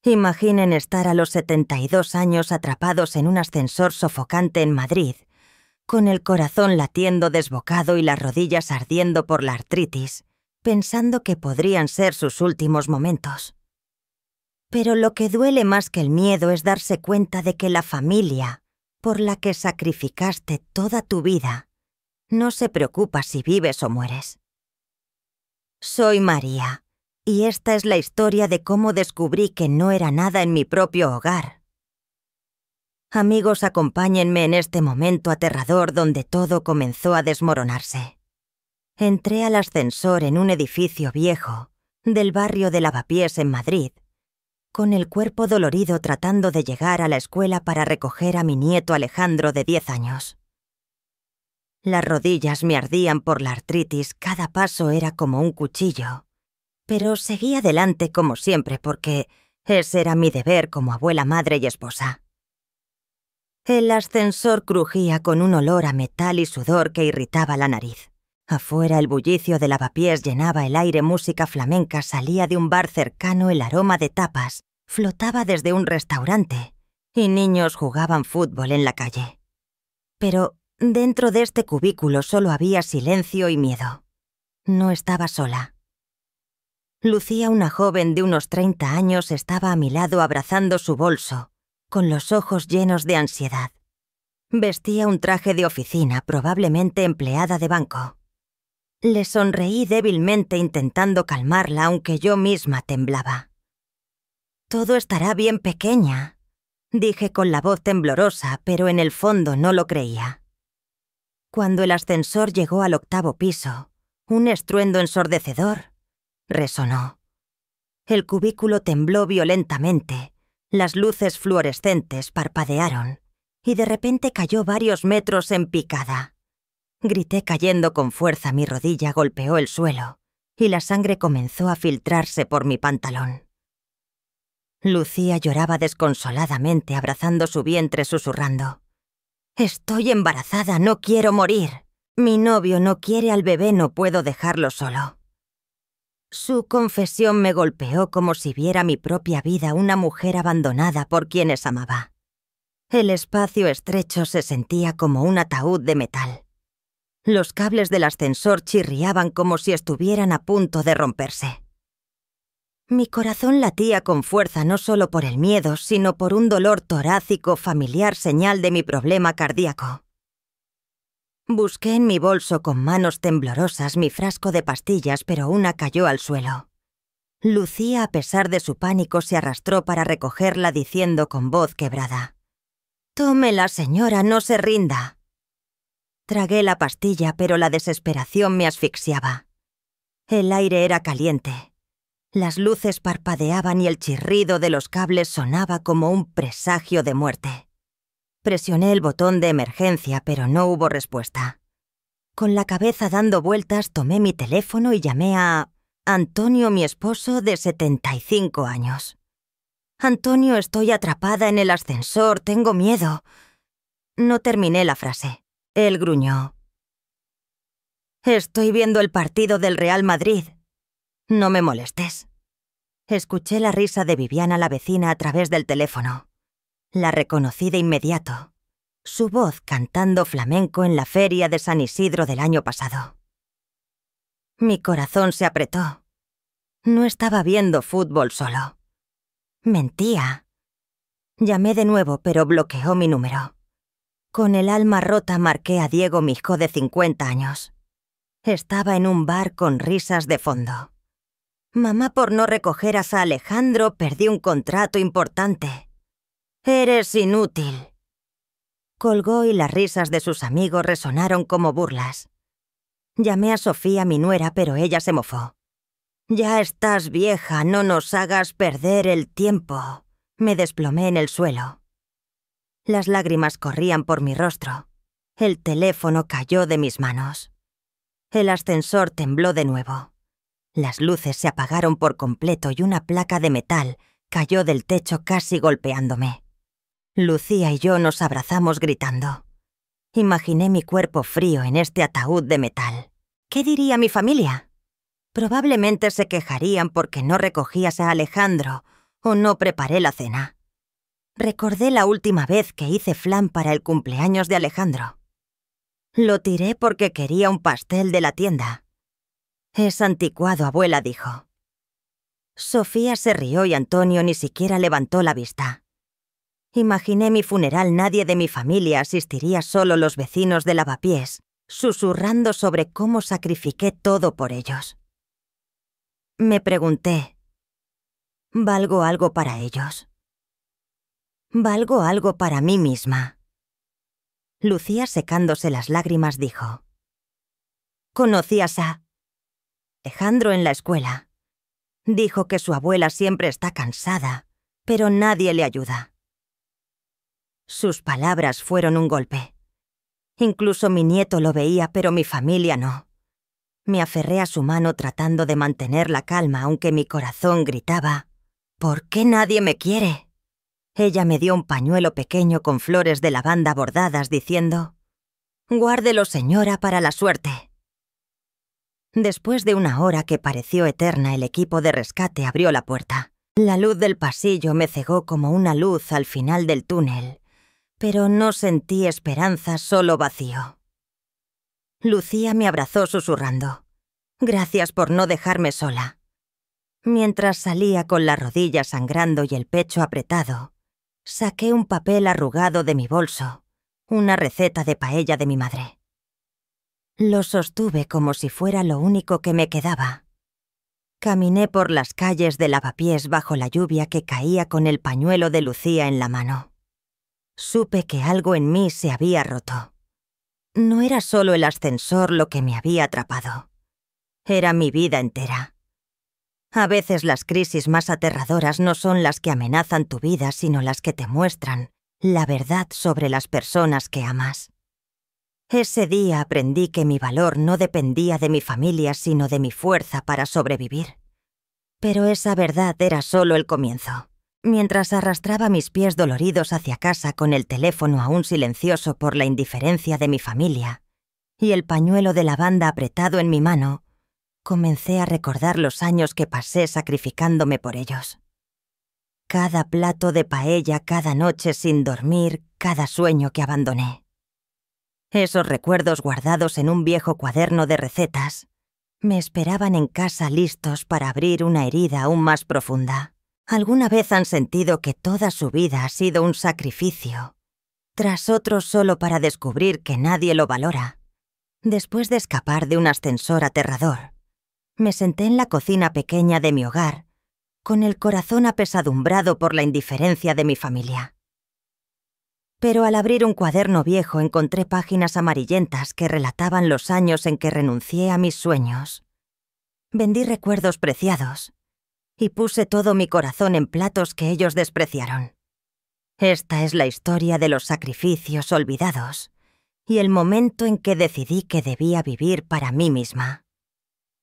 Imaginen estar a los 72 años atrapados en un ascensor sofocante en Madrid, con el corazón latiendo desbocado y las rodillas ardiendo por la artritis, pensando que podrían ser sus últimos momentos. Pero lo que duele más que el miedo es darse cuenta de que la familia, por la que sacrificaste toda tu vida, no se preocupa si vives o mueres. Soy María, y esta es la historia de cómo descubrí que no era nada en mi propio hogar. Amigos, acompáñenme en este momento aterrador donde todo comenzó a desmoronarse. Entré al ascensor en un edificio viejo, del barrio de Lavapiés en Madrid, con el cuerpo dolorido tratando de llegar a la escuela para recoger a mi nieto Alejandro de 10 años. Las rodillas me ardían por la artritis, cada paso era como un cuchillo. Pero seguí adelante como siempre porque ese era mi deber como abuela, madre y esposa. El ascensor crujía con un olor a metal y sudor que irritaba la nariz. Afuera el bullicio de Lavapiés llenaba el aire, música flamenca salía de un bar cercano, el aroma de tapas flotaba desde un restaurante y niños jugaban fútbol en la calle. Pero dentro de este cubículo solo había silencio y miedo. No estaba sola. Lucía, una joven de unos 30 años, estaba a mi lado abrazando su bolso, con los ojos llenos de ansiedad. Vestía un traje de oficina, probablemente empleada de banco. Le sonreí débilmente intentando calmarla, aunque yo misma temblaba. «Todo estará bien, pequeña», dije con la voz temblorosa, pero en el fondo no lo creía. Cuando el ascensor llegó al 8º piso, un estruendo ensordecedor resonó. El cubículo tembló violentamente, las luces fluorescentes parpadearon, y de repente cayó varios metros en picada. Grité cayendo con fuerza, mi rodilla golpeó el suelo, y la sangre comenzó a filtrarse por mi pantalón. Lucía lloraba desconsoladamente, abrazando su vientre, susurrando: «Estoy embarazada, no quiero morir. Mi novio no quiere al bebé, no puedo dejarlo solo». Su confesión me golpeó como si viera mi propia vida, una mujer abandonada por quienes amaba. El espacio estrecho se sentía como un ataúd de metal. Los cables del ascensor chirriaban como si estuvieran a punto de romperse. Mi corazón latía con fuerza no solo por el miedo, sino por un dolor torácico familiar, señal de mi problema cardíaco. Busqué en mi bolso con manos temblorosas mi frasco de pastillas, pero una cayó al suelo. Lucía, a pesar de su pánico, se arrastró para recogerla diciendo con voz quebrada: «Tómela, señora, no se rinda». Tragué la pastilla, pero la desesperación me asfixiaba. El aire era caliente. Las luces parpadeaban y el chirrido de los cables sonaba como un presagio de muerte. Presioné el botón de emergencia, pero no hubo respuesta. Con la cabeza dando vueltas, tomé mi teléfono y llamé a Antonio, mi esposo de 75 años. «Antonio, estoy atrapada en el ascensor, tengo miedo». No terminé la frase. Él gruñó: «Estoy viendo el partido del Real Madrid. No me molestes». Escuché la risa de Viviana, la vecina, a través del teléfono. La reconocí de inmediato. Su voz cantando flamenco en la feria de San Isidro del año pasado. Mi corazón se apretó. No estaba viendo fútbol solo. Mentía. Llamé de nuevo, pero bloqueó mi número. Con el alma rota marqué a Diego, mi hijo de 50 años. Estaba en un bar con risas de fondo. «Mamá, por no recoger a Alejandro, perdí un contrato importante». «Eres inútil». Colgó y las risas de sus amigos resonaron como burlas. Llamé a Sofía, mi nuera, pero ella se mofó. «Ya estás vieja, no nos hagas perder el tiempo». Me desplomé en el suelo. Las lágrimas corrían por mi rostro. El teléfono cayó de mis manos. El ascensor tembló de nuevo. Las luces se apagaron por completo y una placa de metal cayó del techo casi golpeándome. Lucía y yo nos abrazamos gritando. Imaginé mi cuerpo frío en este ataúd de metal. ¿Qué diría mi familia? Probablemente se quejarían porque no recogías a Alejandro, ¿O no preparé la cena? Recordé la última vez que hice flan para el cumpleaños de Alejandro. Lo tiré porque quería un pastel de la tienda. Es anticuado, abuela dijo. Sofía se rió y Antonio ni siquiera levantó la vista. Imaginé mi funeral, nadie de mi familia asistiría, solo los vecinos de Lavapiés, susurrando sobre cómo sacrifiqué todo por ellos. Me pregunté, ¿valgo algo para ellos? ¿Valgo algo para mí misma? Lucía, secándose las lágrimas, dijo. ¿Conocías a Alejandro en la escuela? Dijo que su abuela siempre está cansada, pero nadie le ayuda. Sus palabras fueron un golpe. Incluso mi nieto lo veía, pero mi familia no. Me aferré a su mano tratando de mantener la calma, aunque mi corazón gritaba, ¿por qué nadie me quiere? Ella me dio un pañuelo pequeño con flores de lavanda bordadas, diciendo, «Guárdelo, señora, para la suerte». Después de una hora que pareció eterna, el equipo de rescate abrió la puerta. La luz del pasillo me cegó como una luz al final del túnel, pero no sentí esperanza, solo vacío. Lucía me abrazó susurrando, «Gracias por no dejarme sola». Mientras salía con la rodilla sangrando y el pecho apretado, saqué un papel arrugado de mi bolso, una receta de paella de mi madre. Lo sostuve como si fuera lo único que me quedaba. Caminé por las calles de Lavapiés bajo la lluvia que caía con el pañuelo de Lucía en la mano. Supe que algo en mí se había roto. No era solo el ascensor lo que me había atrapado. Era mi vida entera. A veces las crisis más aterradoras no son las que amenazan tu vida, sino las que te muestran la verdad sobre las personas que amas. Ese día aprendí que mi valor no dependía de mi familia, sino de mi fuerza para sobrevivir. Pero esa verdad era solo el comienzo. Mientras arrastraba mis pies doloridos hacia casa con el teléfono aún silencioso por la indiferencia de mi familia y el pañuelo de lavanda apretado en mi mano, comencé a recordar los años que pasé sacrificándome por ellos. Cada plato de paella, cada noche sin dormir, cada sueño que abandoné. Esos recuerdos guardados en un viejo cuaderno de recetas me esperaban en casa listos para abrir una herida aún más profunda. ¿Alguna vez han sentido que toda su vida ha sido un sacrificio, tras otro solo para descubrir que nadie lo valora? Después de escapar de un ascensor aterrador, me senté en la cocina pequeña de mi hogar, con el corazón apesadumbrado por la indiferencia de mi familia. Pero al abrir un cuaderno viejo encontré páginas amarillentas que relataban los años en que renuncié a mis sueños. Vendí recuerdos preciados y puse todo mi corazón en platos que ellos despreciaron. Esta es la historia de los sacrificios olvidados y el momento en que decidí que debía vivir para mí misma.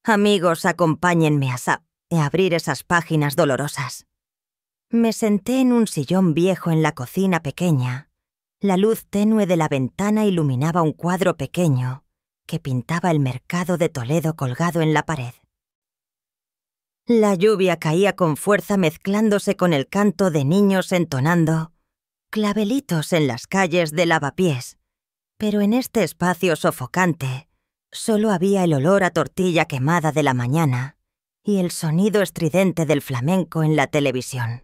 Amigos, acompáñenme a abrir esas páginas dolorosas. Me senté en un sillón viejo en la cocina pequeña. La luz tenue de la ventana iluminaba un cuadro pequeño que pintaba el mercado de Toledo colgado en la pared. La lluvia caía con fuerza mezclándose con el canto de niños entonando clavelitos en las calles de Lavapiés, pero en este espacio sofocante solo había el olor a tortilla quemada de la mañana y el sonido estridente del flamenco en la televisión.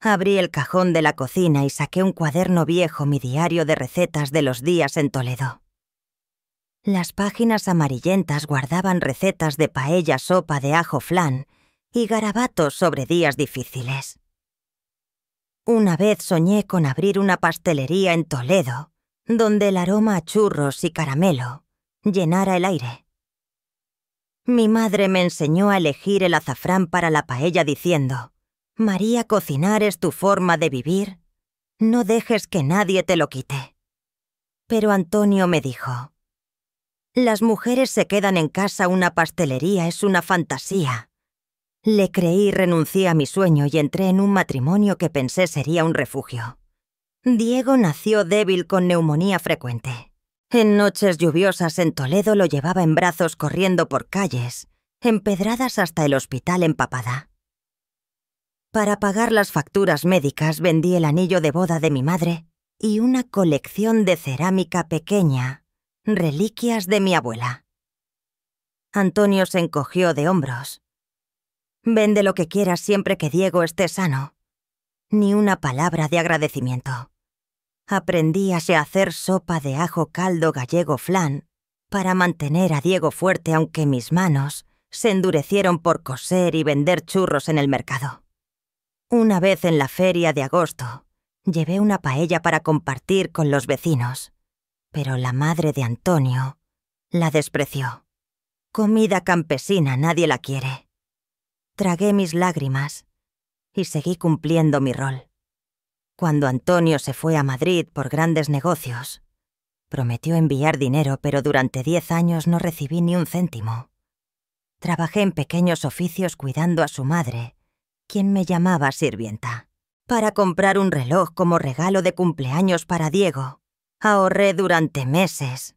Abrí el cajón de la cocina y saqué un cuaderno viejo, mi diario de recetas de los días en Toledo. Las páginas amarillentas guardaban recetas de paella, sopa de ajo, flan y garabatos sobre días difíciles. Una vez soñé con abrir una pastelería en Toledo, donde el aroma a churros y caramelo llenara el aire. Mi madre me enseñó a elegir el azafrán para la paella diciendo, «María, cocinar es tu forma de vivir. No dejes que nadie te lo quite». Pero Antonio me dijo, «Las mujeres se quedan en casa, una pastelería es una fantasía». Le creí, renuncié a mi sueño y entré en un matrimonio que pensé sería un refugio. Diego nació débil con neumonía frecuente. En noches lluviosas en Toledo lo llevaba en brazos corriendo por calles, empedradas hasta el hospital empapada. Para pagar las facturas médicas vendí el anillo de boda de mi madre y una colección de cerámica pequeña, reliquias de mi abuela. Antonio se encogió de hombros. Vende lo que quieras siempre que Diego esté sano. Ni una palabra de agradecimiento. Aprendí a hacer sopa de ajo caldo gallego flan para mantener a Diego fuerte, aunque mis manos se endurecieron por coser y vender churros en el mercado. Una vez en la feria de agosto, llevé una paella para compartir con los vecinos, pero la madre de Antonio la despreció. Comida campesina, nadie la quiere. Tragué mis lágrimas y seguí cumpliendo mi rol. Cuando Antonio se fue a Madrid por grandes negocios, prometió enviar dinero, pero durante 10 años no recibí ni un céntimo. Trabajé en pequeños oficios cuidando a su madre, quien me llamaba sirvienta. Para comprar un reloj como regalo de cumpleaños para Diego, ahorré durante meses,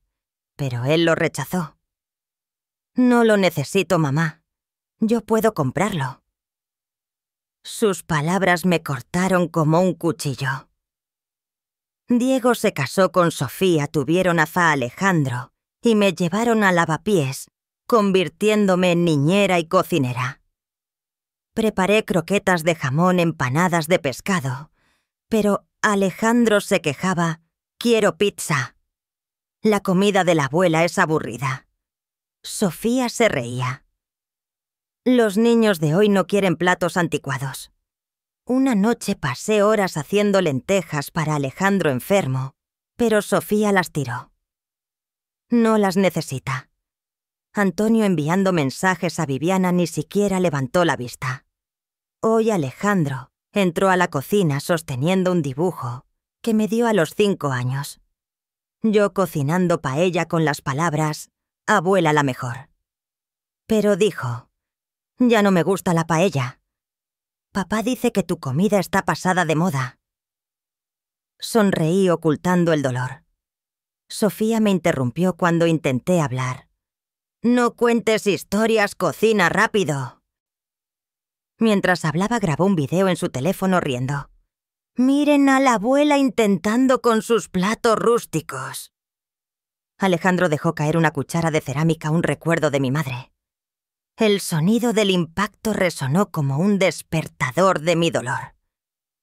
pero él lo rechazó. No lo necesito, mamá. Yo puedo comprarlo. Sus palabras me cortaron como un cuchillo. Diego se casó con Sofía, tuvieron a Alejandro y me llevaron a Lavapiés, convirtiéndome en niñera y cocinera. Preparé croquetas de jamón, empanadas de pescado, pero Alejandro se quejaba: «Quiero pizza. La comida de la abuela es aburrida». Sofía se reía. Los niños de hoy no quieren platos anticuados. Una noche pasé horas haciendo lentejas para Alejandro enfermo, pero Sofía las tiró. No las necesita. Antonio, enviando mensajes a Viviana, ni siquiera levantó la vista. Hoy Alejandro entró a la cocina sosteniendo un dibujo que me dio a los 5 años. Yo cocinando paella con las palabras: «Abuela la mejor». Pero dijo: «Ya no me gusta la paella. Papá dice que tu comida está pasada de moda». Sonreí ocultando el dolor. Sofía me interrumpió cuando intenté hablar. «No cuentes historias, cocina rápido». Mientras hablaba grabó un video en su teléfono riendo. «Miren a la abuela intentando con sus platos rústicos». Alejandro dejó caer una cuchara de cerámica, un recuerdo de mi madre. El sonido del impacto resonó como un despertador de mi dolor.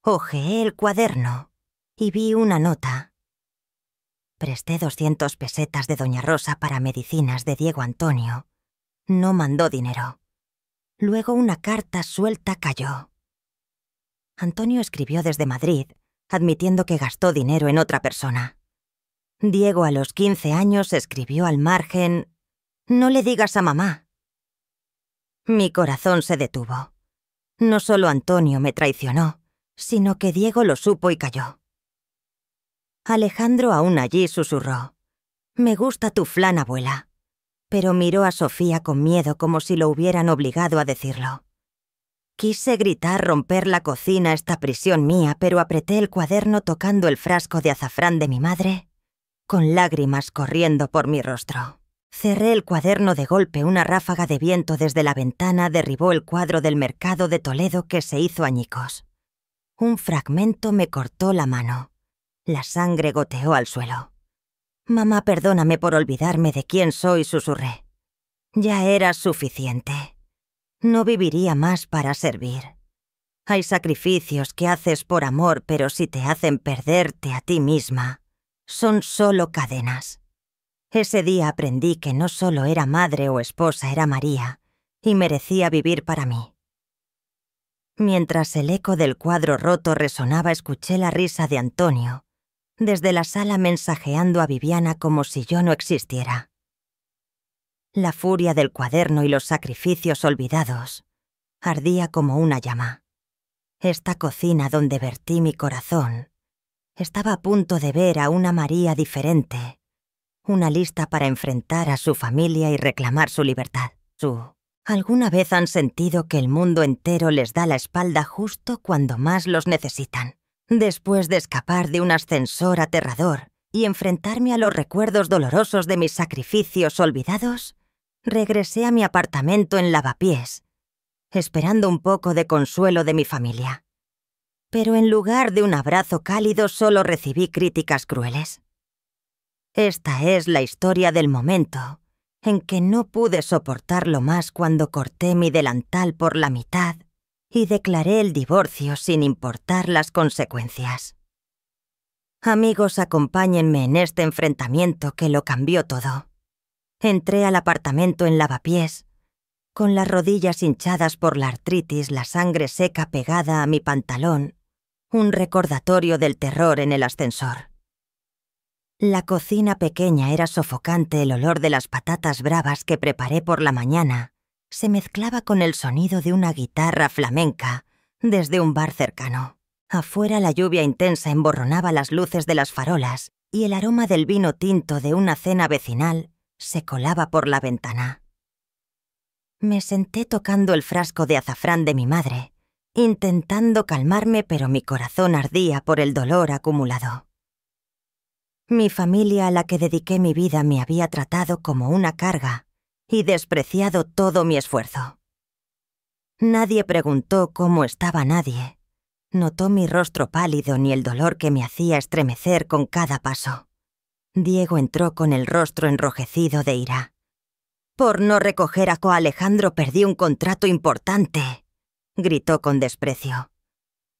Hojeé el cuaderno y vi una nota. Presté 200 pesetas de Doña Rosa para medicinas de Diego Antonio. No mandó dinero. Luego una carta suelta cayó. Antonio escribió desde Madrid, admitiendo que gastó dinero en otra persona. Diego, a los 15 años, escribió al margen: «No le digas a mamá». Mi corazón se detuvo. No solo Antonio me traicionó, sino que Diego lo supo y cayó. Alejandro, aún allí, susurró: «Me gusta tu flan, abuela», pero miró a Sofía con miedo, como si lo hubieran obligado a decirlo. Quise gritar, romper la cocina, esta prisión mía, pero apreté el cuaderno tocando el frasco de azafrán de mi madre, con lágrimas corriendo por mi rostro. Cerré el cuaderno de golpe. Una ráfaga de viento desde la ventana derribó el cuadro del mercado de Toledo, que se hizo añicos. Un fragmento me cortó la mano. La sangre goteó al suelo. «Mamá, perdóname por olvidarme de quién soy», susurré. Ya era suficiente. No viviría más para servir. Hay sacrificios que haces por amor, pero si te hacen perderte a ti misma, son solo cadenas. Ese día aprendí que no solo era madre o esposa, era María, y merecía vivir para mí. Mientras el eco del cuadro roto resonaba, escuché la risa de Antonio, desde la sala, mensajeando a Viviana como si yo no existiera. La furia del cuaderno y los sacrificios olvidados ardía como una llama. Esta cocina donde vertí mi corazón estaba a punto de ver a una María diferente, una lista para enfrentar a su familia y reclamar su libertad. ¿Alguna vez han sentido que el mundo entero les da la espalda justo cuando más los necesitan? Después de escapar de un ascensor aterrador y enfrentarme a los recuerdos dolorosos de mis sacrificios olvidados, regresé a mi apartamento en Lavapiés. esperando un poco de consuelo de mi familia. Pero en lugar de un abrazo cálido solo recibí críticas crueles. Esta es la historia del momento en que no pude soportarlo más cuando corté mi delantal por la mitad y declaré el divorcio sin importar las consecuencias. Amigos, acompáñenme en este enfrentamiento que lo cambió todo. Entré al apartamento en lavapiés, con las rodillas hinchadas por la artritis, la sangre seca pegada a mi pantalón, un recordatorio del terror en el ascensor. La cocina pequeña era sofocante, el olor de las patatas bravas que preparé por la mañana se mezclaba con el sonido de una guitarra flamenca desde un bar cercano. Afuera la lluvia intensa emborronaba las luces de las farolas y el aroma del vino tinto de una cena vecinal se colaba por la ventana. Me senté tocando el frasco de azafrán de mi madre, intentando calmarme, pero mi corazón ardía por el dolor acumulado. Mi familia, a la que dediqué mi vida, me había tratado como una carga y despreciado todo mi esfuerzo. Nadie preguntó cómo estaba nadie. Notó mi rostro pálido ni el dolor que me hacía estremecer con cada paso. Diego entró con el rostro enrojecido de ira. «Por no recoger a Alejandro perdí un contrato importante», gritó con desprecio.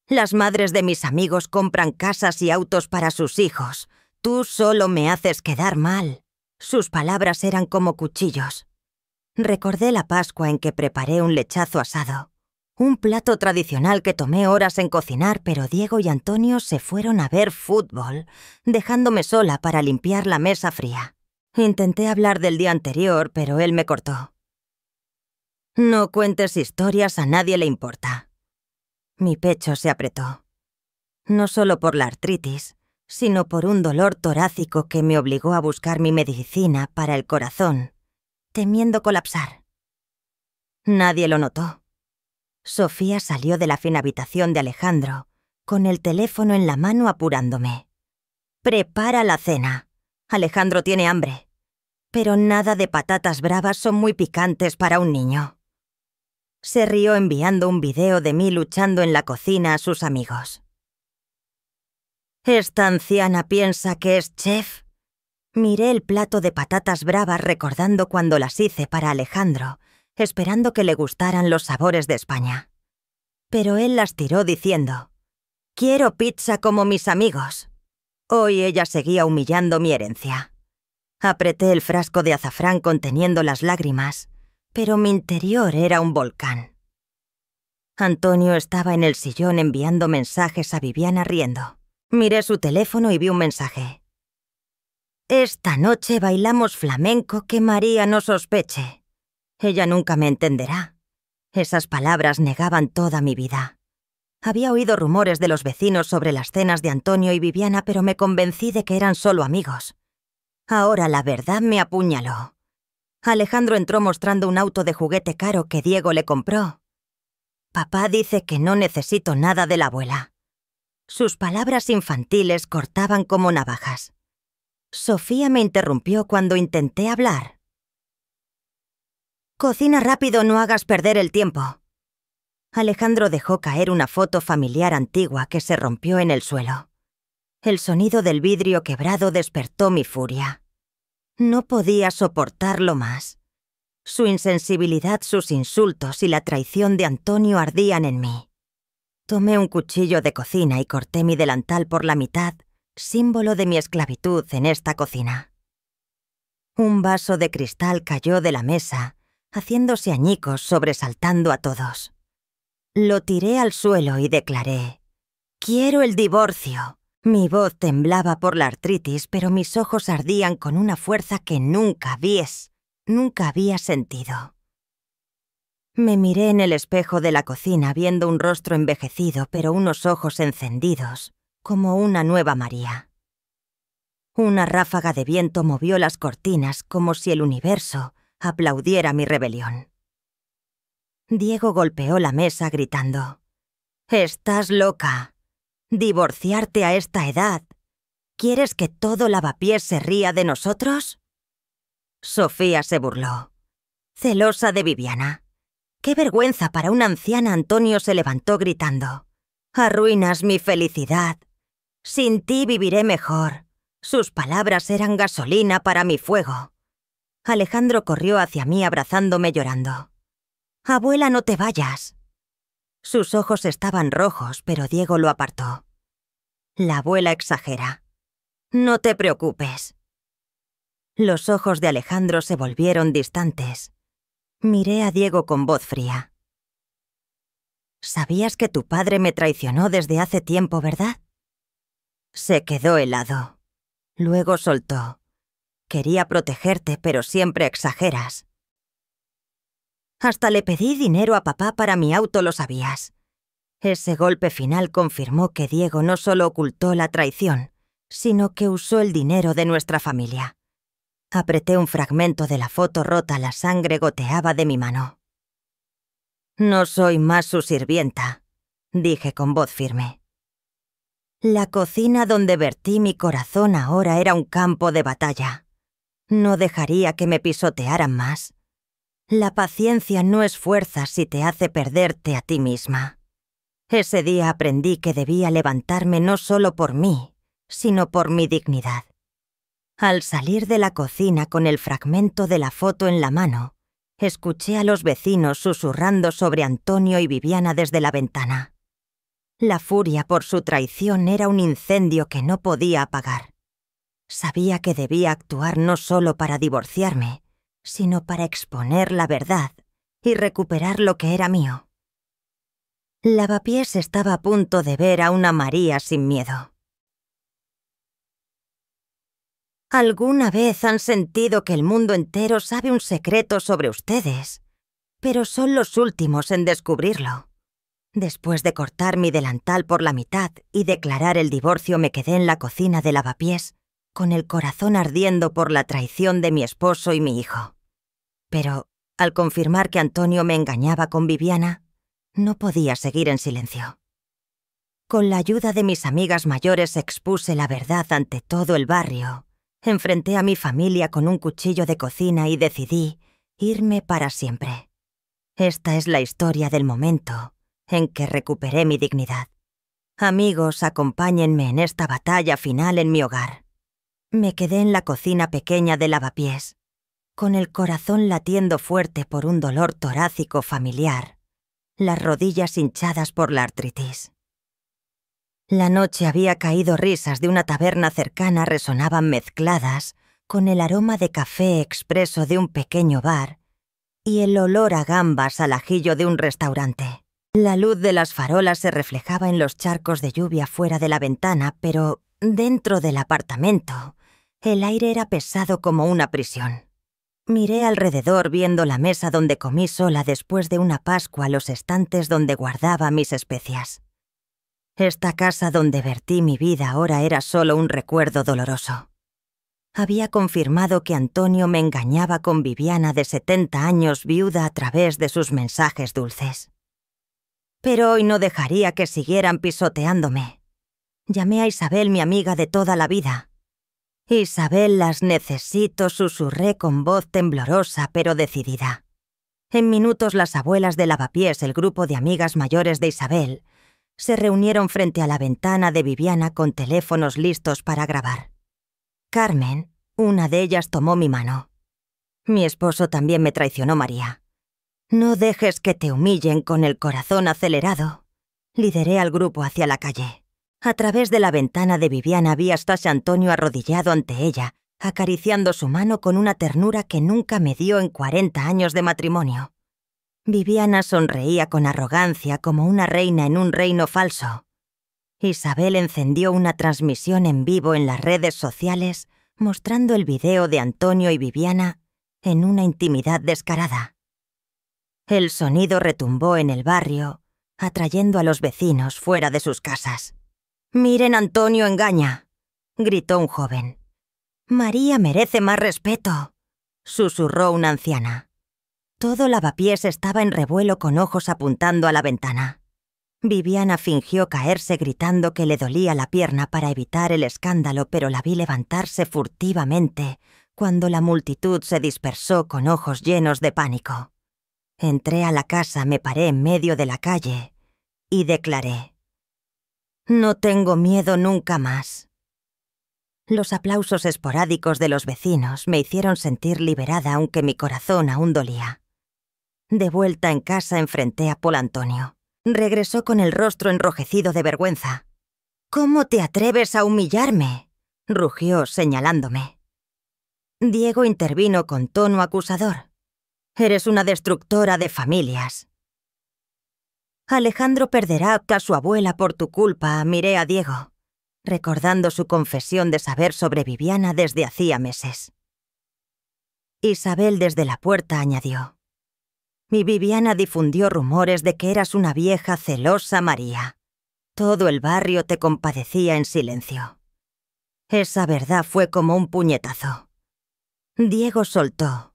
«Las madres de mis amigos compran casas y autos para sus hijos. Tú solo me haces quedar mal». Sus palabras eran como cuchillos. Recordé la Pascua en que preparé un lechazo asado, un plato tradicional que tomé horas en cocinar, pero Diego y Antonio se fueron a ver fútbol, dejándome sola para limpiar la mesa fría. Intenté hablar del día anterior, pero él me cortó. «No cuentes historias, a nadie le importa». Mi pecho se apretó. No solo por la artritis, sino por un dolor torácico que me obligó a buscar mi medicina para el corazón, temiendo colapsar. Nadie lo notó. Sofía salió de la fina habitación de Alejandro, con el teléfono en la mano apurándome. «Prepara la cena. Alejandro tiene hambre. Pero nada de patatas bravas, son muy picantes para un niño». Se rió enviando un video de mí luchando en la cocina a sus amigos. «¿Esta anciana piensa que es chef?». Miré el plato de patatas bravas recordando cuando las hice para Alejandro, esperando que le gustaran los sabores de España. Pero él las tiró diciendo: «Quiero pizza como mis amigos». Hoy ella seguía humillando mi herencia. Apreté el frasco de azafrán conteniendo las lágrimas, pero mi interior era un volcán. Antonio estaba en el sillón enviando mensajes a Viviana riendo. Miré su teléfono y vi un mensaje. «Esta noche bailamos flamenco, que María no sospeche. Ella nunca me entenderá». Esas palabras negaban toda mi vida. Había oído rumores de los vecinos sobre las cenas de Antonio y Viviana, pero me convencí de que eran solo amigos. Ahora la verdad me apuñaló. Alejandro entró mostrando un auto de juguete caro que Diego le compró. «Papá dice que no necesito nada de la abuela». Sus palabras infantiles cortaban como navajas. Sofía me interrumpió cuando intenté hablar. «Cocina rápido, no hagas perder el tiempo». Alejandro dejó caer una foto familiar antigua que se rompió en el suelo. El sonido del vidrio quebrado despertó mi furia. No podía soportarlo más. Su insensibilidad, sus insultos y la traición de Antonio ardían en mí. Tomé un cuchillo de cocina y corté mi delantal por la mitad, símbolo de mi esclavitud en esta cocina. Un vaso de cristal cayó de la mesa, haciéndose añicos, sobresaltando a todos. Lo tiré al suelo y declaré: «Quiero el divorcio». Mi voz temblaba por la artritis, pero mis ojos ardían con una fuerza que nunca había sentido. Me miré en el espejo de la cocina viendo un rostro envejecido, pero unos ojos encendidos, como una nueva María. Una ráfaga de viento movió las cortinas como si el universo aplaudiera mi rebelión. Diego golpeó la mesa gritando: «¡Estás loca! ¿Divorciarte a esta edad? ¿Quieres que todo Lavapiés se ría de nosotros?». Sofía se burló. «Celosa de Viviana. ¡Qué vergüenza para una anciana! Antonio se levantó gritando. «Arruinas mi felicidad. Sin ti viviré mejor». Sus palabras eran gasolina para mi fuego. Alejandro corrió hacia mí abrazándome llorando. «Abuela, no te vayas». Sus ojos estaban rojos, pero Diego lo apartó. «La abuela exagera. No te preocupes». Los ojos de Alejandro se volvieron distantes. Miré a Diego con voz fría. «¿Sabías que tu padre me traicionó desde hace tiempo, verdad?» Se quedó helado. Luego soltó. «Quería protegerte, pero siempre exageras. Hasta le pedí dinero a papá para mi auto, lo sabías». Ese golpe final confirmó que Diego no solo ocultó la traición, sino que usó el dinero de nuestra familia. Apreté un fragmento de la foto rota, la sangre goteaba de mi mano. «No soy más su sirvienta», dije con voz firme. La cocina donde vertí mi corazón ahora era un campo de batalla. No dejaría que me pisotearan más. La paciencia no es fuerza si te hace perderte a ti misma. Ese día aprendí que debía levantarme no solo por mí, sino por mi dignidad. Al salir de la cocina con el fragmento de la foto en la mano, escuché a los vecinos susurrando sobre Antonio y Viviana desde la ventana. La furia por su traición era un incendio que no podía apagar. Sabía que debía actuar no solo para divorciarme, sino para exponer la verdad y recuperar lo que era mío. Lavapiés estaba a punto de ver a una María sin miedo. ¿Alguna vez han sentido que el mundo entero sabe un secreto sobre ustedes, pero son los últimos en descubrirlo? Después de cortar mi delantal por la mitad y declarar el divorcio, me quedé en la cocina de Lavapiés, con el corazón ardiendo por la traición de mi esposo y mi hijo. Pero, al confirmar que Antonio me engañaba con Viviana, no podía seguir en silencio. Con la ayuda de mis amigas mayores expuse la verdad ante todo el barrio. Enfrenté a mi familia con un cuchillo de cocina y decidí irme para siempre. Esta es la historia del momento en que recuperé mi dignidad. Amigos, acompáñenme en esta batalla final en mi hogar. Me quedé en la cocina pequeña de Lavapiés, con el corazón latiendo fuerte por un dolor torácico familiar, las rodillas hinchadas por la artritis. La noche había caído, risas de una taberna cercana resonaban mezcladas con el aroma de café expreso de un pequeño bar y el olor a gambas al ajillo de un restaurante. La luz de las farolas se reflejaba en los charcos de lluvia fuera de la ventana, pero dentro del apartamento el aire era pesado como una prisión. Miré alrededor viendo la mesa donde comí sola después de una Pascua, los estantes donde guardaba mis especias. Esta casa donde vertí mi vida ahora era solo un recuerdo doloroso. Había confirmado que Antonio me engañaba con Viviana de 70 años, viuda, a través de sus mensajes dulces. Pero hoy no dejaría que siguieran pisoteándome. Llamé a Isabel, mi amiga de toda la vida. «Isabel, las necesito», susurré con voz temblorosa pero decidida. En minutos las abuelas de Lavapiés, el grupo de amigas mayores de Isabel, se reunieron frente a la ventana de Viviana con teléfonos listos para grabar. Carmen, una de ellas, tomó mi mano. «Mi esposo también me traicionó, María. No dejes que te humillen». Con el corazón acelerado, lideré al grupo hacia la calle. A través de la ventana de Viviana vi a Antonio arrodillado ante ella, acariciando su mano con una ternura que nunca me dio en 40 años de matrimonio. Viviana sonreía con arrogancia como una reina en un reino falso. Isabel encendió una transmisión en vivo en las redes sociales mostrando el video de Antonio y Viviana en una intimidad descarada. El sonido retumbó en el barrio, atrayendo a los vecinos fuera de sus casas. «Miren, Antonio engaña», gritó un joven. «María merece más respeto», susurró una anciana. Todo Lavapiés estaba en revuelo con ojos apuntando a la ventana. Viviana fingió caerse gritando que le dolía la pierna para evitar el escándalo, pero la vi levantarse furtivamente cuando la multitud se dispersó con ojos llenos de pánico. Entré a la casa, me paré en medio de la calle y declaré: «No tengo miedo nunca más». Los aplausos esporádicos de los vecinos me hicieron sentir liberada, aunque mi corazón aún dolía. De vuelta en casa enfrenté a Paul Antonio. Regresó con el rostro enrojecido de vergüenza. «¿Cómo te atreves a humillarme?», rugió señalándome. Diego intervino con tono acusador. «Eres una destructora de familias». «Alejandro perderá a su abuela por tu culpa», miré a Diego, recordando su confesión de saber sobre Viviana desde hacía meses. Isabel desde la puerta añadió: «Mi Viviana difundió rumores de que eras una vieja celosa María. Todo el barrio te compadecía en silencio». Esa verdad fue como un puñetazo. Diego soltó: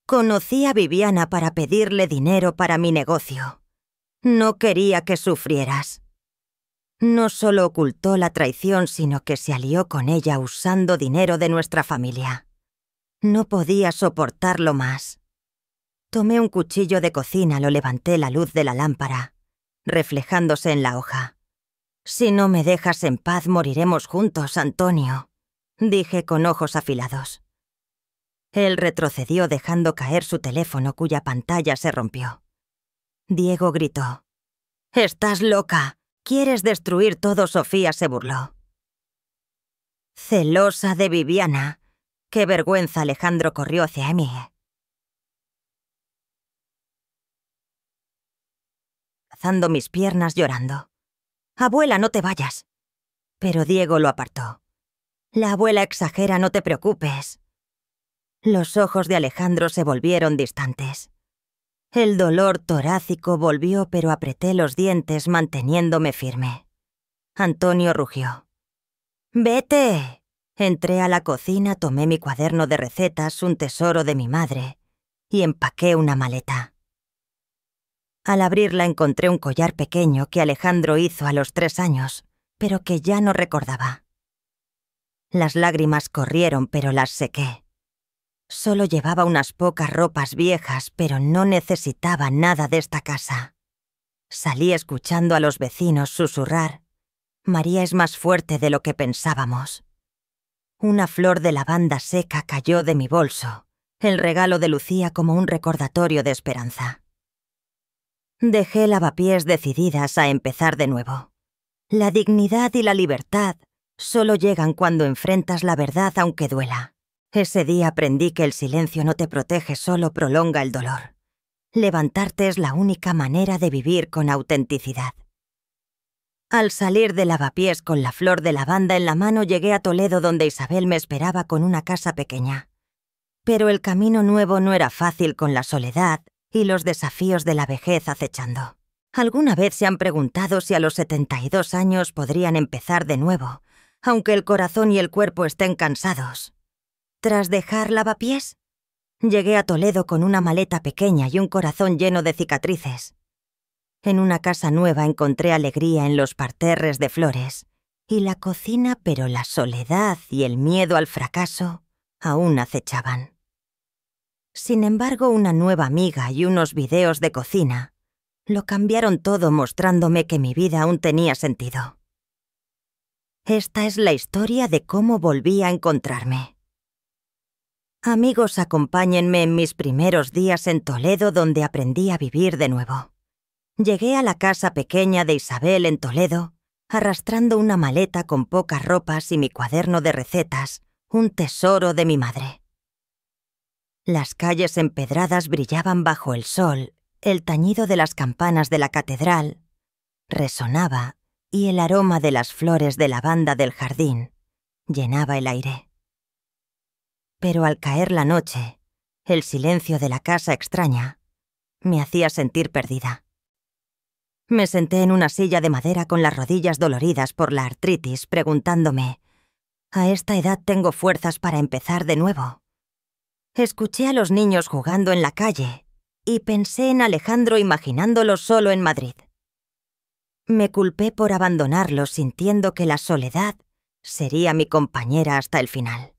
«Conocí a Viviana para pedirle dinero para mi negocio. No quería que sufrieras». No solo ocultó la traición, sino que se alió con ella usando dinero de nuestra familia. No podía soportarlo más. Tomé un cuchillo de cocina, lo levanté la luz de la lámpara, reflejándose en la hoja. «Si no me dejas en paz, moriremos juntos, Antonio», dije con ojos afilados. Él retrocedió dejando caer su teléfono, cuya pantalla se rompió. Diego gritó: «¡Estás loca! ¿Quieres destruir todo?». Sofía se burló. «Celosa de Viviana». «¡Qué vergüenza!». Alejandro corrió hacia mí. Alzando mis piernas llorando: «Abuela, no te vayas». Pero Diego lo apartó. «La abuela exagera, no te preocupes». Los ojos de Alejandro se volvieron distantes. El dolor torácico volvió, pero apreté los dientes manteniéndome firme. Antonio rugió: «¡Vete!». Entré a la cocina, tomé mi cuaderno de recetas, un tesoro de mi madre, y empaqué una maleta. Al abrirla encontré un collar pequeño que Alejandro hizo a los 3 años, pero que ya no recordaba. Las lágrimas corrieron, pero las sequé. Solo llevaba unas pocas ropas viejas, pero no necesitaba nada de esta casa. Salí escuchando a los vecinos susurrar: «María es más fuerte de lo que pensábamos». Una flor de lavanda seca cayó de mi bolso, el regalo de Lucía como un recordatorio de esperanza. Dejé Lavapiés decididas a empezar de nuevo. La dignidad y la libertad solo llegan cuando enfrentas la verdad aunque duela. Ese día aprendí que el silencio no te protege, solo prolonga el dolor. Levantarte es la única manera de vivir con autenticidad. Al salir de Lavapiés con la flor de lavanda en la mano, llegué a Toledo, donde Isabel me esperaba con una casa pequeña. Pero el camino nuevo no era fácil, con la soledad y los desafíos de la vejez acechando. ¿Alguna vez se han preguntado si a los 72 años podrían empezar de nuevo, aunque el corazón y el cuerpo estén cansados? Tras dejar Lavapiés, llegué a Toledo con una maleta pequeña y un corazón lleno de cicatrices. En una casa nueva encontré alegría en los parterres de flores y la cocina, pero la soledad y el miedo al fracaso aún acechaban. Sin embargo, una nueva amiga y unos videos de cocina lo cambiaron todo, mostrándome que mi vida aún tenía sentido. Esta es la historia de cómo volví a encontrarme. Amigos, acompáñenme en mis primeros días en Toledo, donde aprendí a vivir de nuevo. Llegué a la casa pequeña de Isabel en Toledo, arrastrando una maleta con pocas ropas y mi cuaderno de recetas, un tesoro de mi madre. Las calles empedradas brillaban bajo el sol, el tañido de las campanas de la catedral resonaba y el aroma de las flores de lavanda del jardín llenaba el aire. Pero al caer la noche, el silencio de la casa extraña me hacía sentir perdida. Me senté en una silla de madera con las rodillas doloridas por la artritis, preguntándome: ¿a esta edad tengo fuerzas para empezar de nuevo? Escuché a los niños jugando en la calle y pensé en Alejandro, imaginándolo solo en Madrid. Me culpé por abandonarlo, sintiendo que la soledad sería mi compañera hasta el final.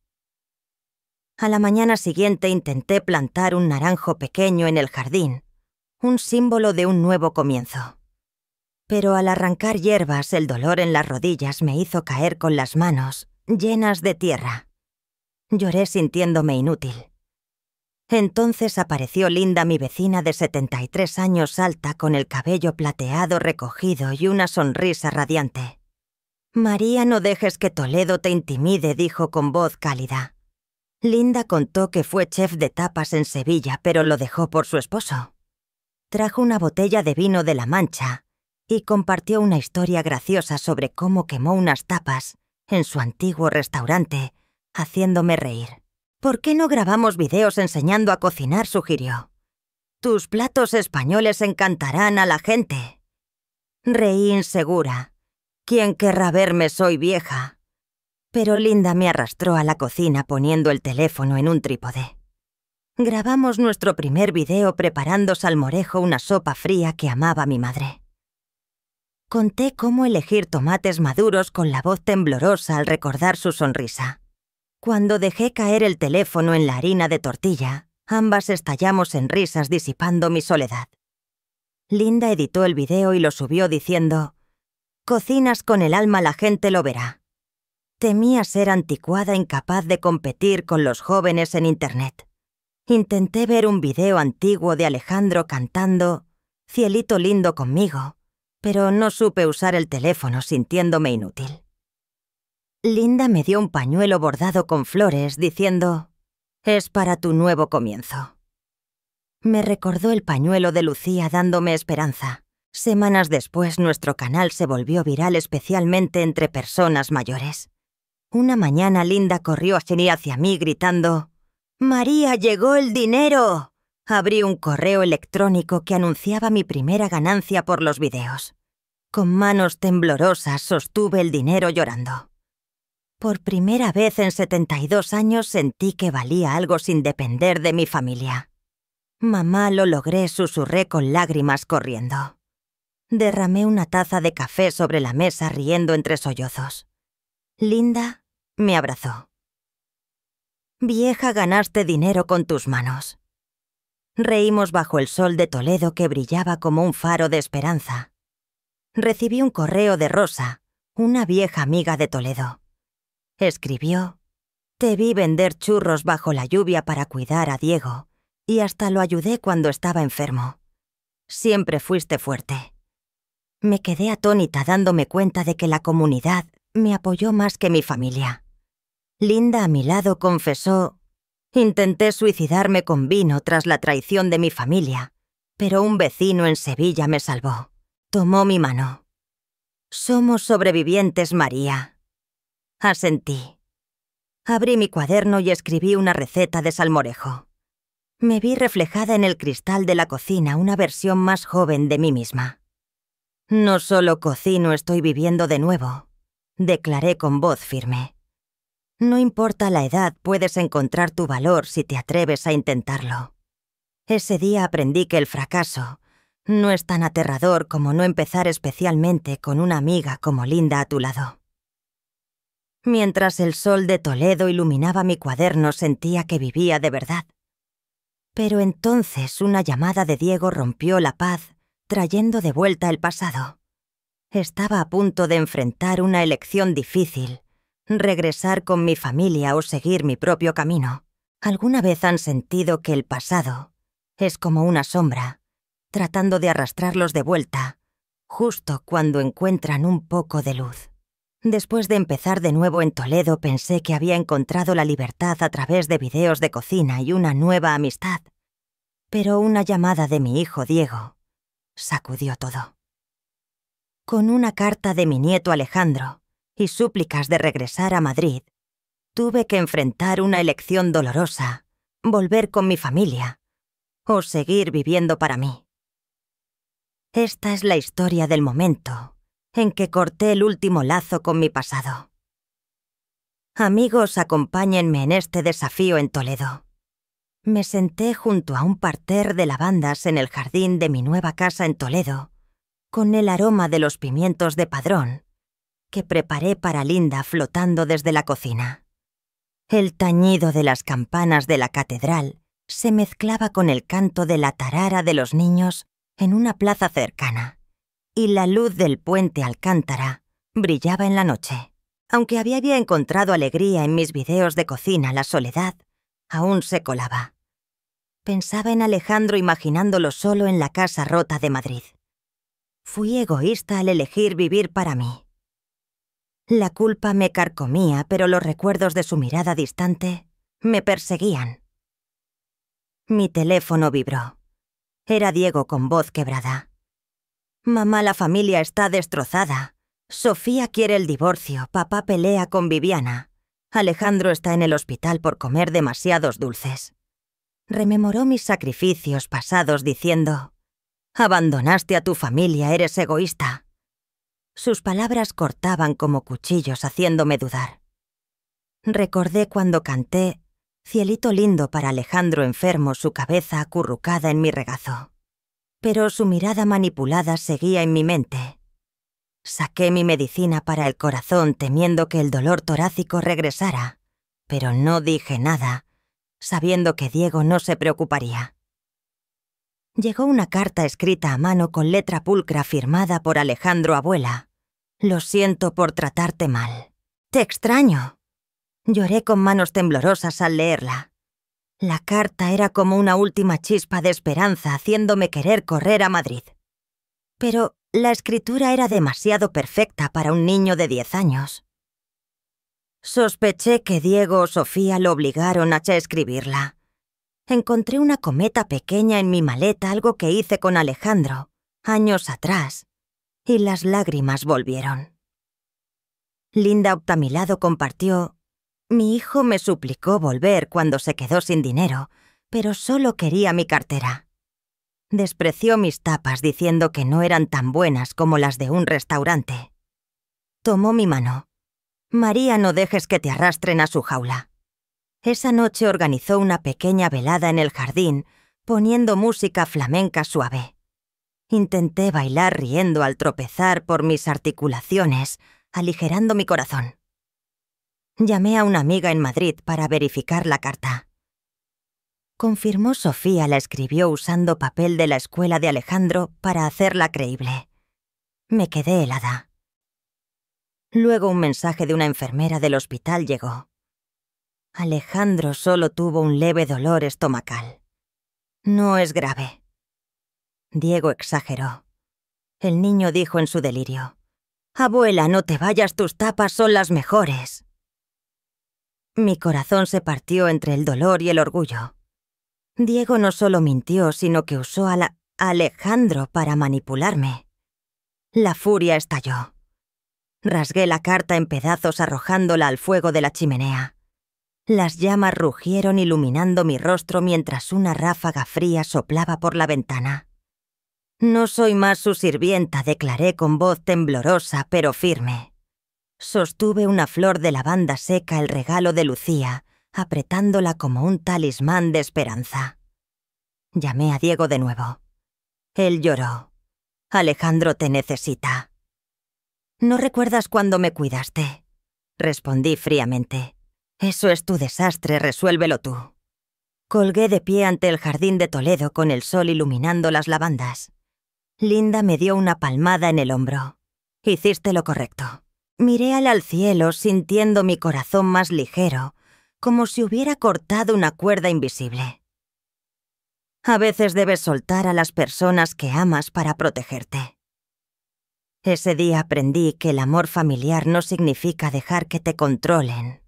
A la mañana siguiente intenté plantar un naranjo pequeño en el jardín, un símbolo de un nuevo comienzo. Pero al arrancar hierbas, el dolor en las rodillas me hizo caer con las manos llenas de tierra. Lloré sintiéndome inútil. Entonces apareció Linda, mi vecina de 73 años, alta, con el cabello plateado recogido y una sonrisa radiante. «María, no dejes que Toledo te intimide», dijo con voz cálida. Linda contó que fue chef de tapas en Sevilla, pero lo dejó por su esposo. Trajo una botella de vino de La Mancha y compartió una historia graciosa sobre cómo quemó unas tapas en su antiguo restaurante, haciéndome reír. «¿Por qué no grabamos videos enseñando a cocinar?», sugirió. «Tus platos españoles encantarán a la gente». Reí insegura. «¿Quién querrá verme? Soy vieja». Pero Linda me arrastró a la cocina poniendo el teléfono en un trípode. Grabamos nuestro primer video preparando salmorejo, una sopa fría que amaba mi madre. Conté cómo elegir tomates maduros con la voz temblorosa al recordar su sonrisa. Cuando dejé caer el teléfono en la harina de tortilla, ambas estallamos en risas disipando mi soledad. Linda editó el video y lo subió diciendo: «Cocinas con el alma, la gente lo verá». Temía ser anticuada, incapaz de competir con los jóvenes en Internet. Intenté ver un video antiguo de Alejandro cantando «Cielito lindo conmigo», pero no supe usar el teléfono, sintiéndome inútil. Linda me dio un pañuelo bordado con flores diciendo: «Es para tu nuevo comienzo». Me recordó el pañuelo de Lucía dándome esperanza. Semanas después, nuestro canal se volvió viral, especialmente entre personas mayores. Una mañana Linda corrió hacia mí gritando: «¡María, llegó el dinero!». Abrí un correo electrónico que anunciaba mi primera ganancia por los videos. Con manos temblorosas sostuve el dinero llorando. Por primera vez en 72 años sentí que valía algo sin depender de mi familia. «Mamá, lo logré», susurré con lágrimas corriendo. Derramé una taza de café sobre la mesa riendo entre sollozos. Linda me abrazó. «Vieja, ganaste dinero con tus manos». Reímos bajo el sol de Toledo que brillaba como un faro de esperanza. Recibí un correo de Rosa, una vieja amiga de Toledo. Escribió: «Te vi vender churros bajo la lluvia para cuidar a Diego, y hasta lo ayudé cuando estaba enfermo. Siempre fuiste fuerte». Me quedé atónita dándome cuenta de que la comunidad me apoyó más que mi familia. Linda, a mi lado, confesó: «Intenté suicidarme con vino tras la traición de mi familia, pero un vecino en Sevilla me salvó. Tomó mi mano». «Somos sobrevivientes, María». Asentí. Abrí mi cuaderno y escribí una receta de salmorejo. Me vi reflejada en el cristal de la cocina, una versión más joven de mí misma. «No solo cocino, estoy viviendo de nuevo», declaré con voz firme. «No importa la edad, puedes encontrar tu valor si te atreves a intentarlo». Ese día aprendí que el fracaso no es tan aterrador como no empezar, especialmente con una amiga como Linda a tu lado. Mientras el sol de Toledo iluminaba mi cuaderno, sentía que vivía de verdad. Pero entonces una llamada de Diego rompió la paz, trayendo de vuelta el pasado. Estaba a punto de enfrentar una elección difícil: regresar con mi familia o seguir mi propio camino. ¿Alguna vez han sentido que el pasado es como una sombra, tratando de arrastrarlos de vuelta, justo cuando encuentran un poco de luz? Después de empezar de nuevo en Toledo, pensé que había encontrado la libertad a través de videos de cocina y una nueva amistad. Pero una llamada de mi hijo Diego sacudió todo. Con una carta de mi nieto Alejandro y súplicas de regresar a Madrid, tuve que enfrentar una elección dolorosa: volver con mi familia o seguir viviendo para mí. Esta es la historia del momento en que corté el último lazo con mi pasado. Amigos, acompáñenme en este desafío en Toledo. Me senté junto a un parterre de lavandas en el jardín de mi nueva casa en Toledo, con el aroma de los pimientos de Padrón que preparé para Linda flotando desde la cocina. El tañido de las campanas de la catedral se mezclaba con el canto de la tarara de los niños en una plaza cercana, y la luz del puente Alcántara brillaba en la noche. Aunque había encontrado alegría en mis videos de cocina, la soledad aún se colaba. Pensaba en Alejandro imaginándolo solo en la casa rota de Madrid. Fui egoísta al elegir vivir para mí. La culpa me carcomía, pero los recuerdos de su mirada distante me perseguían. Mi teléfono vibró. Era Diego con voz quebrada. «Mamá, la familia está destrozada. Sofía quiere el divorcio, papá pelea con Viviana. Alejandro está en el hospital por comer demasiados dulces». Rememoró mis sacrificios pasados diciendo: «Abandonaste a tu familia, eres egoísta». Sus palabras cortaban como cuchillos haciéndome dudar. Recordé cuando canté «Cielito lindo» para Alejandro enfermo, su cabeza acurrucada en mi regazo. Pero su mirada manipulada seguía en mi mente. Saqué mi medicina para el corazón temiendo que el dolor torácico regresara, pero no dije nada, sabiendo que Diego no se preocuparía. Llegó una carta escrita a mano con letra pulcra firmada por Alejandro abuela. «Lo siento por tratarte mal. Te extraño». Lloré con manos temblorosas al leerla. La carta era como una última chispa de esperanza haciéndome querer correr a Madrid. Pero la escritura era demasiado perfecta para un niño de 10 años. Sospeché que Diego o Sofía lo obligaron a escribirla. Encontré una cometa pequeña en mi maleta, algo que hice con Alejandro, años atrás, y las lágrimas volvieron. Linda a mi lado compartió: «Mi hijo me suplicó volver cuando se quedó sin dinero, pero solo quería mi cartera». Despreció mis tapas diciendo que no eran tan buenas como las de un restaurante. Tomó mi mano. «María, no dejes que te arrastren a su jaula». Esa noche organizó una pequeña velada en el jardín, poniendo música flamenca suave. Intenté bailar riendo al tropezar por mis articulaciones, aligerando mi corazón. Llamé a una amiga en Madrid para verificar la carta. Confirmó Sofía la escribió usando papel de la escuela de Alejandro para hacerla creíble. Me quedé helada. Luego un mensaje de una enfermera del hospital llegó. Alejandro solo tuvo un leve dolor estomacal. No es grave. Diego exageró. El niño dijo en su delirio: «Abuela, no te vayas, tus tapas son las mejores». Mi corazón se partió entre el dolor y el orgullo. Diego no solo mintió, sino que usó a Alejandro para manipularme. La furia estalló. Rasgué la carta en pedazos arrojándola al fuego de la chimenea. Las llamas rugieron iluminando mi rostro mientras una ráfaga fría soplaba por la ventana. «No soy más su sirvienta», declaré con voz temblorosa pero firme. Sostuve una flor de lavanda seca, el regalo de Lucía, apretándola como un talismán de esperanza. Llamé a Diego de nuevo. Él lloró. «Alejandro te necesita». «¿No recuerdas cuando me cuidaste?», respondí fríamente. «Eso es tu desastre, resuélvelo tú». Colgué de pie ante el jardín de Toledo con el sol iluminando las lavandas. Linda me dio una palmada en el hombro. «Hiciste lo correcto». Miré al cielo sintiendo mi corazón más ligero, como si hubiera cortado una cuerda invisible. A veces debes soltar a las personas que amas para protegerte. Ese día aprendí que el amor familiar no significa dejar que te controlen.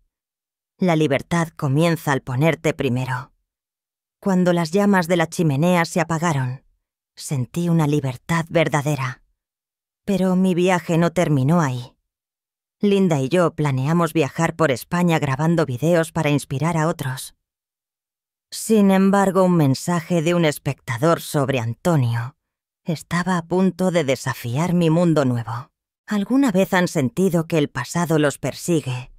La libertad comienza al ponerte primero. Cuando las llamas de la chimenea se apagaron, sentí una libertad verdadera. Pero mi viaje no terminó ahí. Linda y yo planeamos viajar por España grabando videos para inspirar a otros. Sin embargo, un mensaje de un espectador sobre Antonio estaba a punto de desafiar mi mundo nuevo. ¿Alguna vez han sentido que el pasado los persigue,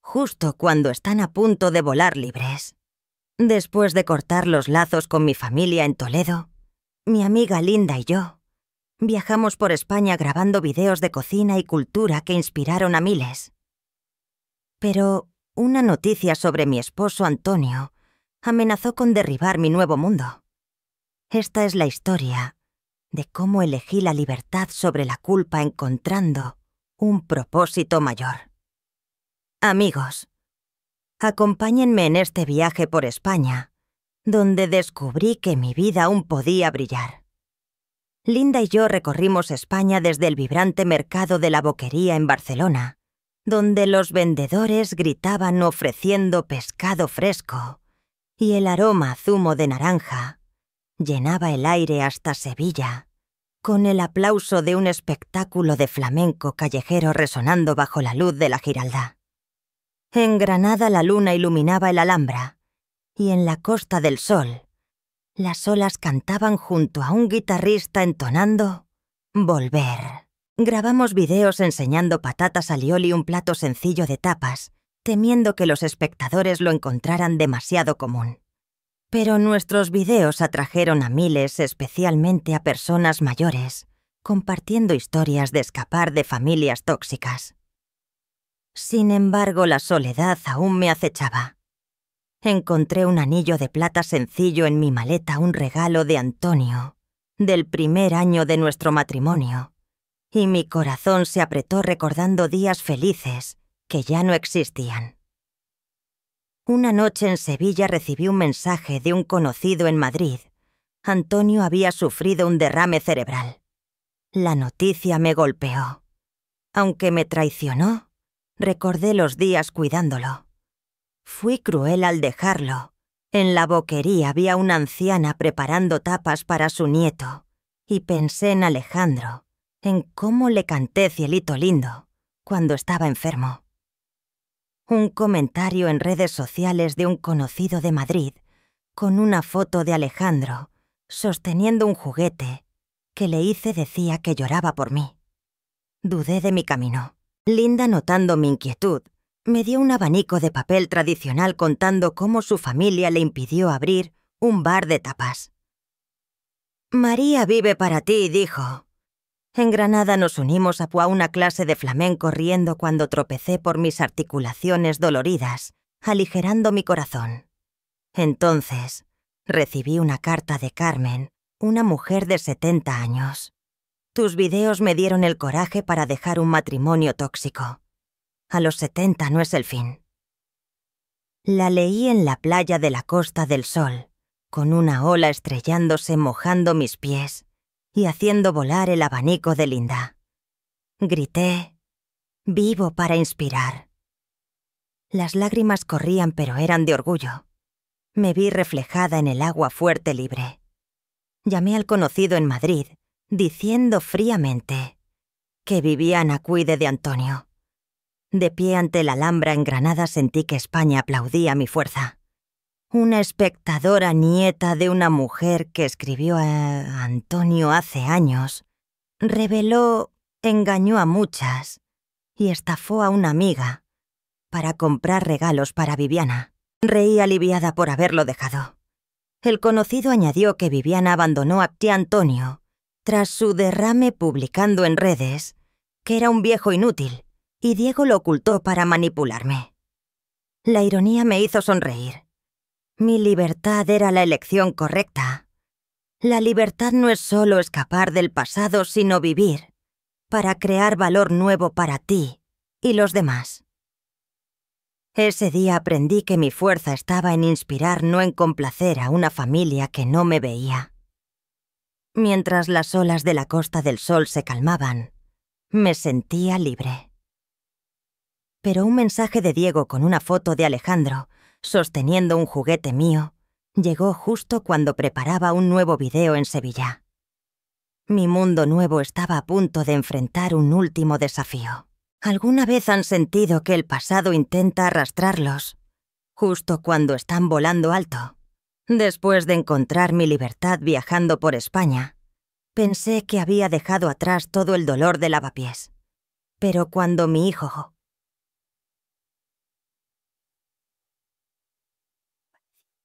justo cuando están a punto de volar libres? Después de cortar los lazos con mi familia en Toledo, mi amiga Linda y yo viajamos por España grabando videos de cocina y cultura que inspiraron a miles. Pero una noticia sobre mi esposo Antonio amenazó con derribar mi nuevo mundo. Esta es la historia de cómo elegí la libertad sobre la culpa encontrando un propósito mayor. Amigos, acompáñenme en este viaje por España, donde descubrí que mi vida aún podía brillar. Linda y yo recorrimos España desde el vibrante mercado de la Boquería en Barcelona, donde los vendedores gritaban ofreciendo pescado fresco, y el aroma a zumo de naranja llenaba el aire hasta Sevilla, con el aplauso de un espectáculo de flamenco callejero resonando bajo la luz de la Giralda. En Granada la luna iluminaba el Alhambra, y en la Costa del Sol las olas cantaban junto a un guitarrista entonando «Volver». Grabamos videos enseñando patatas alioli, un plato sencillo de tapas, temiendo que los espectadores lo encontraran demasiado común. Pero nuestros videos atrajeron a miles, especialmente a personas mayores, compartiendo historias de escapar de familias tóxicas. Sin embargo, la soledad aún me acechaba. Encontré un anillo de plata sencillo en mi maleta, un regalo de Antonio, del primer año de nuestro matrimonio, y mi corazón se apretó recordando días felices que ya no existían. Una noche en Sevilla recibí un mensaje de un conocido en Madrid. Antonio había sufrido un derrame cerebral. La noticia me golpeó. Aunque me traicionó, recordé los días cuidándolo. Fui cruel al dejarlo. En la Boquería había una anciana preparando tapas para su nieto, y pensé en Alejandro, en cómo le canté Cielito lindo cuando estaba enfermo. Un comentario en redes sociales de un conocido de Madrid, con una foto de Alejandro, sosteniendo un juguete, que le hice decía que lloraba por mí. Dudé de mi camino. Linda, notando mi inquietud, me dio un abanico de papel tradicional contando cómo su familia le impidió abrir un bar de tapas. «María vive para ti», dijo. En Granada nos unimos a una clase de flamenco riendo cuando tropecé por mis articulaciones doloridas, aligerando mi corazón. Entonces, recibí una carta de Carmen, una mujer de 70 años. «Tus videos me dieron el coraje para dejar un matrimonio tóxico. A los 70 no es el fin». La leí en la playa de la Costa del Sol, con una ola estrellándose mojando mis pies y haciendo volar el abanico de Linda. Grité, «Vivo para inspirar». Las lágrimas corrían, pero eran de orgullo. Me vi reflejada en el agua fuerte libre. Llamé al conocido en Madrid, diciendo fríamente que Viviana cuide de Antonio. De pie ante la Alhambra en Granada sentí que España aplaudía mi fuerza. Una espectadora nieta de una mujer que escribió a Antonio hace años, engañó a muchas y estafó a una amiga para comprar regalos para Viviana. Reí aliviada por haberlo dejado. El conocido añadió que Viviana abandonó a tía Antonio tras su derrame, publicando en redes que era un viejo inútil y Diego lo ocultó para manipularme. La ironía me hizo sonreír. Mi libertad era la elección correcta. La libertad no es solo escapar del pasado, sino vivir para crear valor nuevo para ti y los demás. Ese día aprendí que mi fuerza estaba en inspirar, no en complacer a una familia que no me veía. Mientras las olas de la Costa del Sol se calmaban, me sentía libre. Pero un mensaje de Diego con una foto de Alejandro, sosteniendo un juguete mío, llegó justo cuando preparaba un nuevo video en Sevilla. Mi mundo nuevo estaba a punto de enfrentar un último desafío. ¿Alguna vez han sentido que el pasado intenta arrastrarlos, justo cuando están volando alto? Después de encontrar mi libertad viajando por España, pensé que había dejado atrás todo el dolor de lavapiés. Pero cuando mi hijo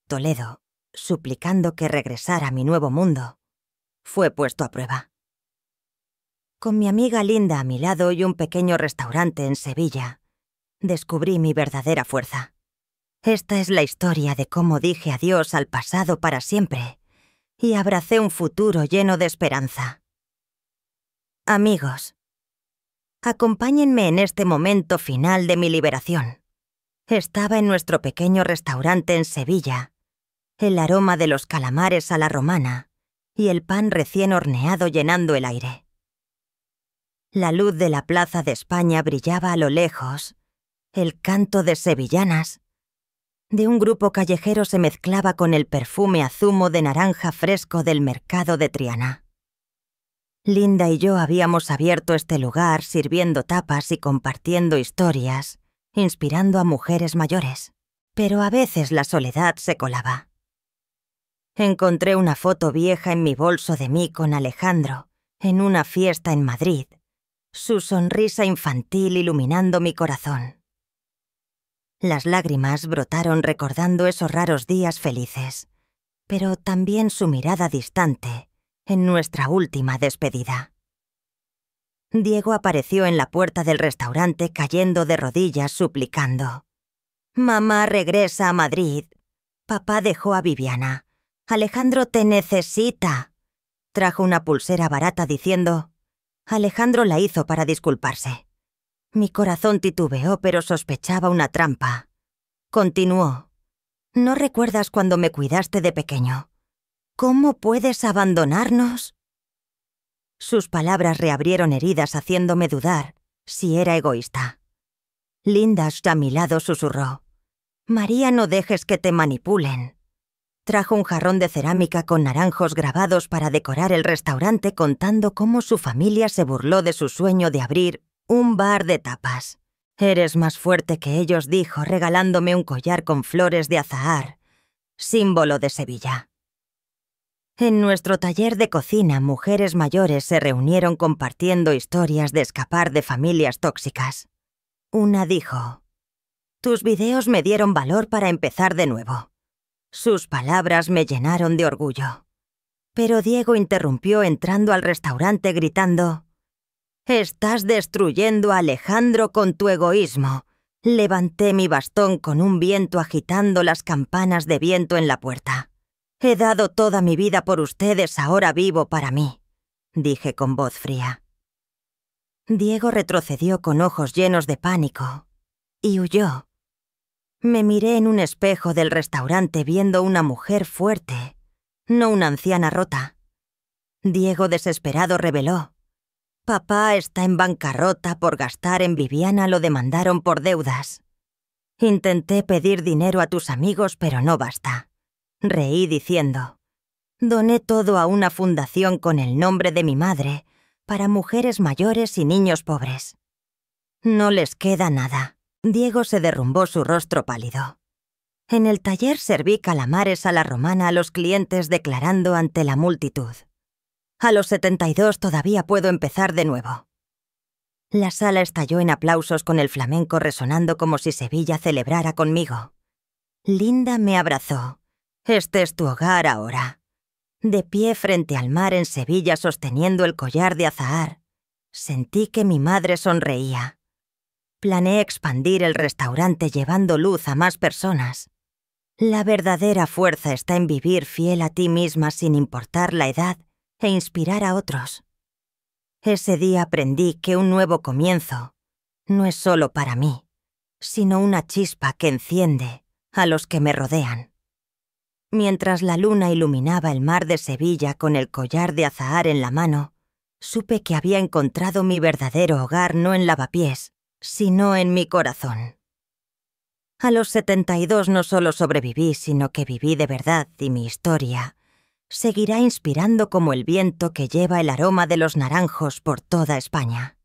Toledo, suplicando que regresara a mi nuevo mundo, fue puesto a prueba. Con mi amiga Linda a mi lado y un pequeño restaurante en Sevilla, descubrí mi verdadera fuerza. Esta es la historia de cómo dije adiós al pasado para siempre y abracé un futuro lleno de esperanza. Amigos, acompáñenme en este momento final de mi liberación. Estaba en nuestro pequeño restaurante en Sevilla, el aroma de los calamares a la romana y el pan recién horneado llenando el aire. La luz de la Plaza de España brillaba a lo lejos, el canto de sevillanas de un grupo callejero se mezclaba con el perfume a zumo de naranja fresco del mercado de Triana. Linda y yo habíamos abierto este lugar sirviendo tapas y compartiendo historias, inspirando a mujeres mayores, pero a veces la soledad se colaba. Encontré una foto vieja en mi bolso de mí con Alejandro, en una fiesta en Madrid, su sonrisa infantil iluminando mi corazón. Las lágrimas brotaron recordando esos raros días felices, pero también su mirada distante en nuestra última despedida. Diego apareció en la puerta del restaurante cayendo de rodillas suplicando. «Mamá regresa a Madrid. Papá dejó a Viviana. Alejandro te necesita». Trajo una pulsera barata diciendo. Alejandro la hizo para disculparse. Mi corazón titubeó, pero sospechaba una trampa. Continuó. «¿No recuerdas cuando me cuidaste de pequeño? ¿Cómo puedes abandonarnos?» Sus palabras reabrieron heridas haciéndome dudar si era egoísta. Linda, a mi lado, susurró. «María, no dejes que te manipulen». Trajo un jarrón de cerámica con naranjos grabados para decorar el restaurante contando cómo su familia se burló de su sueño de abrir un bar de tapas. «Eres más fuerte que ellos», dijo, regalándome un collar con flores de azahar, símbolo de Sevilla. En nuestro taller de cocina, mujeres mayores se reunieron compartiendo historias de escapar de familias tóxicas. Una dijo, «Tus videos me dieron valor para empezar de nuevo». Sus palabras me llenaron de orgullo. Pero Diego interrumpió entrando al restaurante gritando, «Estás destruyendo a Alejandro con tu egoísmo». Levanté mi bastón con un viento agitando las campanas de viento en la puerta. «He dado toda mi vida por ustedes, ahora vivo para mí», dije con voz fría. Diego retrocedió con ojos llenos de pánico y huyó. Me miré en un espejo del restaurante viendo una mujer fuerte, no una anciana rota. Diego, desesperado, reveló. «Papá está en bancarrota por gastar en Viviana, lo demandaron por deudas. Intenté pedir dinero a tus amigos, pero no basta». Reí diciendo, «Doné todo a una fundación con el nombre de mi madre para mujeres mayores y niños pobres. No les queda nada». Diego se derrumbó su rostro pálido. En el taller serví calamares a la romana a los clientes declarando ante la multitud. «A los 72 todavía puedo empezar de nuevo». La sala estalló en aplausos con el flamenco resonando como si Sevilla celebrara conmigo. Linda me abrazó. «Este es tu hogar ahora». De pie frente al mar en Sevilla sosteniendo el collar de azahar, sentí que mi madre sonreía. Planeé expandir el restaurante llevando luz a más personas. La verdadera fuerza está en vivir fiel a ti misma sin importar la edad e inspirar a otros. Ese día aprendí que un nuevo comienzo no es solo para mí, sino una chispa que enciende a los que me rodean. Mientras la luna iluminaba el mar de Sevilla con el collar de azahar en la mano, supe que había encontrado mi verdadero hogar no en Lavapiés, sino en mi corazón. A los 72 no solo sobreviví, sino que viví de verdad y mi historia seguirá inspirando como el viento que lleva el aroma de los naranjos por toda España.